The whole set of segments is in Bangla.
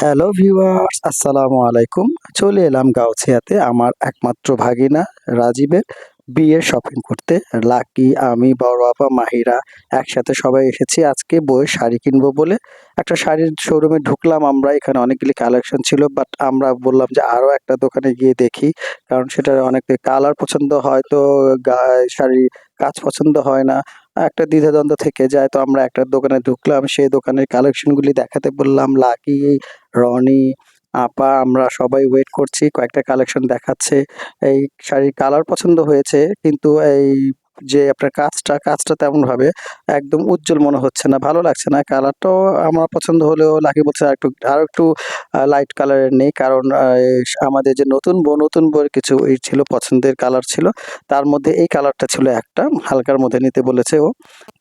হ্যালো ভিউয়ার্স, আসসালামু আলাইকুম। চলে এলাম গাউছিয়াতে আমার একমাত্র ভাগিনা রাজীবের বিয়ের শপিং করতে। লাকি, আমি, বড় আপা, মাহিরা একসাথে সবাই এসেছি আজকে বউয়ের শাড়ি কিনবো বলে। একটা শাড়ির শোরুমে ঢুকলাম আমরা। এখানে অনেকগুলি কালেকশন ছিল, বাট আমরা বললাম যে আরো একটা দোকানে গিয়ে দেখি। কারণ সেটার অনেক কালার পছন্দ হয়, তো শাড়ির কাজ পছন্দ হয় না। একটা দ্বিধাদ্বন্দ্ব থেকে যায়। তো আমরা একটা দোকানে ঢুকলাম। সেই দোকানের কালেকশনগুলি দেখাতে বললাম। লাকি, রনি, আপা, আমরা সবাই ওয়েট করছি। কয়েকটা কালেকশন দেখাচ্ছে। এই শাড়ির কালার পছন্দ হয়েছে, কিন্তু এই যে আপনার কাজটা তেমনভাবে একদম উজ্জ্বল মনে হচ্ছে না, ভালো লাগছে না। কালারটাও আমার পছন্দ হলেও লাকি বলছে আরেকটু লাইট কালারের নেই। কারণ আমাদের যে নতুন বউয়ের কিছু ছিল, পছন্দের কালার ছিল। তার মধ্যে এই কালারটা ছিল একটা, হালকার মধ্যে নিতে বলেছে ও।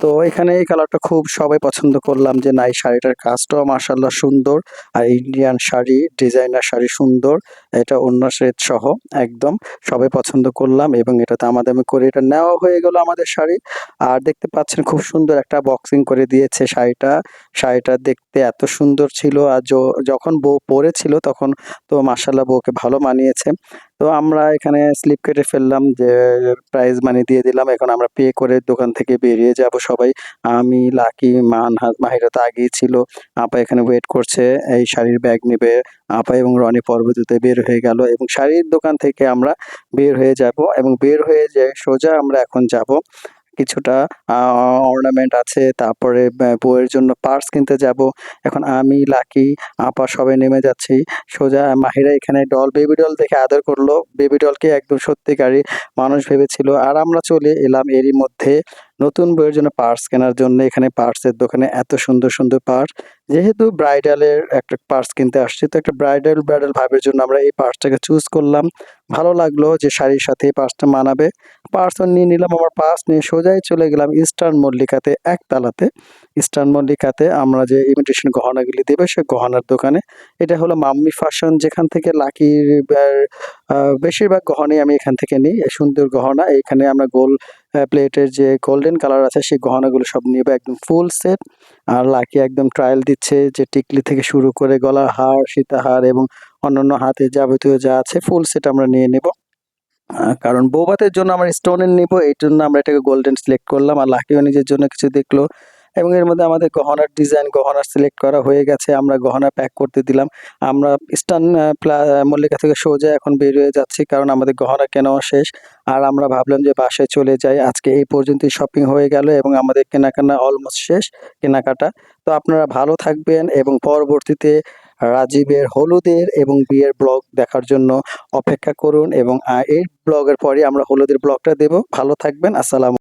তো এখানে এই কালারটা খুব সবাই পছন্দ করলাম যে না, এই শাড়িটার কাজটাও মাশাআল্লাহ সুন্দর। আর ইন্ডিয়ান শাড়ি, ডিজাইনার শাড়ি সুন্দর। এটা ওড়না সেট সহ একদম সবাই পছন্দ করলাম, এবং এটা দামাদামি করে এটা নেওয়া হয়ে গেল আমাদের শাড়ি। আর দেখতে পাচ্ছেন খুব সুন্দর একটা বক্সিং করে দিয়েছে শাড়িটা। শাড়িটা দেখতে এত সুন্দর ছিল, আর যখন বউ পরেছিল তখন তো মাশাআল্লাহ বউকে ভালো মানিয়েছে। তো আমরা এখানে স্লিপ কেটে ফেললাম, যে প্রাইজ মানি দিয়ে দিলাম। এখন আমরা পে করে দোকান থেকে বেরিয়ে যাব সবাই। আমি, লাকি, মাহিরা তো আগেই ছিল। আপা এখানে ওয়েট করছে, এই শাড়ির ব্যাগ নিবে। আপা এবং রনি পরবর্তীতে বের হয়ে গেল, এবং শাড়ির দোকান থেকে আমরা বের হয়ে যাব, এবং বের হয়ে যেয়ে সোজা আমরা এখন যাব কিছুটা আ অর্নামেন্ট আছে, তারপরে বউয়ের জন্য পার্স কিনতে যাব। এখন আমি, লাকি, আপা সবাই নেমে যাচ্ছি। সোজা মাহিরা এখানে বেবি ডল দেখে আদর করলো। বেবি ডলকে একদম সত্যিকারের মানুষ ভেবেছিল। আর আমরা চলে এলাম এরই মধ্যে নতুন বউয়ের জন্য পার্স কেনার জন্য। এখানে পার্সের দোকানে এত সুন্দর পার্স। যেহেতু ব্রাইডালের একটা পার্স কিনতে আসছি, তো একটা ব্রাইডাল ভাবের জন্য আমরা এই পার্সটাকে চুজ করলাম। ভালো লাগলো যে শাড়ির সাথে এই পার্সটা মানাবে। পার্সও নিয়ে নিলাম। আমার পার্স নিয়ে সোজাই চলে গেলাম ইস্টার্ন মল্লিকাতে, একতলাতে। ইস্টার্ন মল্লিকাতে আমরা যে ইমিটেশন গহনাগুলি দেবে সে গহনার দোকানে। এটা হলো মাম্মি ফ্যাশন, যেখান থেকে লাকির বেশিরভাগ গহনাই আমি এখান থেকে নিই। এই সুন্দর গহনা। এখানে আমরা প্লেটের যে গোল্ডেন কালার আছে সেই গহনাগুলো সব নিবো, একদম ফুল সেট। আর লাকি একদম ট্রায়াল দিচ্ছে, যে টিকলি থেকে শুরু করে গলার হার, সীতাহার এবং অন্যান্য হাতে যাবতীয় যা আছে ফুল সেট আমরা নিয়ে নেব। কারণ বৌভাতের জন্য আমরা স্টোনের নিবো, এইজন্য আমরা এটাকে গোল্ডেন সিলেক্ট করলাম। আর লাকিও নিজের জন্য কিছু দেখলো, এবং এর মধ্যে আমাদের গহনার ডিজাইন, গহনা সিলেক্ট করা হয়ে গেছে। আমরা গহনা প্যাক করতে দিলাম। আমরা ইস্টার্ন মল্লিকা থেকে সোজা এখন বের হয়ে যাচ্ছি, কারণ আমাদের গহনা কেনাও শেষ। আর আমরা ভাবলাম যে বাসায় চলে যাই। আজকে এই পর্যন্তই শপিং হয়ে গেল, এবং আমাদের কেনাকাটা অলমোস্ট শেষ, কেনাকাটা। তো আপনারা ভালো থাকবেন, এবং পরবর্তীতে রাজীবের হলুদের এবং বিয়ের ব্লগ দেখার জন্য অপেক্ষা করুন, এবং এই ব্লগের পরে আমরা হলুদের ব্লগটা দেব। ভালো থাকবেন। আসসালামু